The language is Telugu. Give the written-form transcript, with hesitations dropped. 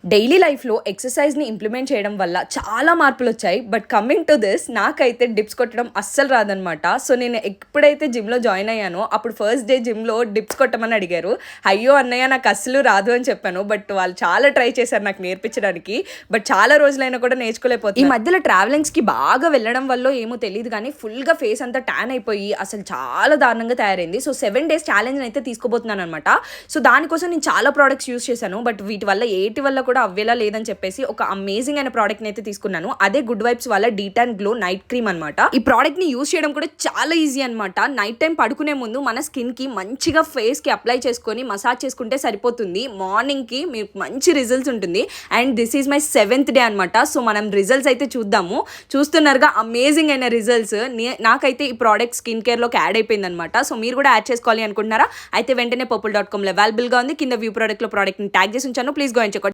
డైలీ లైఫ్‌లో ఎక్సర్సైజ్‌ని ఇంప్లిమెంట్ చేయడం వల్ల చాలా మార్పులొచ్చాయి. బట్ కమింగ్ టు దిస్ నాకైతే డిప్స్ కొట్టడం అస్సలు రాదనమాట. సో, నేను ఎప్పుడైతే జిమ్‌లో జాయిన్ అయ్యానో అప్పుడు ఫస్ట్ డే జిమ్‌లో డిప్స్ కొట్టమని అడిగారు. అయ్యో! అన్నయ్య నాకు అస్సలు రాదు అని చెప్పాను. బట్ వాళ్ళు చాలా ట్రై చేశారు నాకు నేర్పించడానికి. బట్ చాలా రోజులైనా కూడా నేర్చుకోలేకపోతున్నా. ఈ మధ్యలో ట్రావెలింగ్స్‌కి బాగా వెళ్ళడం వల్లో ఏమో తెలీదు గానీ ఫుల్‌గా ఫేస్ అంతా టాన్ అయిపోయి అసలు చాలా దారుణంగా తయారైంది. సో, 7 డేస్ ఛాలెంజ్‌ని అయితే తీసుకోబోతున్నాననమాట. సో, దానికోసం నేను చాలా ప్రొడక్ట్స్ యూజ్ చేశాను. బట్ వీటి వల్ల ఏటి వల్ల కూడా అవ్వేలా లేదని చెప్పేసి ఒక అమేజింగ్ అయిన ప్రోడక్ట్ ని అయితే తీసుకున్నాను. అదే గుడ్ వైబ్స్ వాళ్ళ డీటాన్ గ్లో నైట్ క్రీమ్ అనమాట. ఈ ప్రోడక్ట్ ని యూజ్ చేయడం కూడా చాలా ఈజీ అనమాట. నైట్ టైం పడుకునే ముందు మన స్కిన్ కి మంచిగా ఫేస్ కి అప్లై చేసుకొని మసాజ్ చేసుకుంటే సరిపోతుంది. మార్నింగ్ కి మీకు మంచి రిజల్ట్స్ ఉంటుంది. And this is my 7th day అనమాట. సో మనం రిజల్ట్స్ అయితే చూద్దాము. చూస్తున్నారుగా అమేజింగ్ అయిన రిజల్ట్స్. నాకైతే ఈ ప్రోడక్ట్ స్కిన్ కేర్ లోకి యాడ్ అయిపోయింది అనమాట. సో మీరు కూడా యాడ్ చేసుకోవాలి అనుకుంటున్నారా? అయితే వెంటనే purple.com లో అవైలబుల్ గా ఉంది. కింద వ్యూ ప్రోడక్ట్ లో ప్రోడక్ట్ ని ట్యాగ్ చేసి ఉంచాను. Please go and check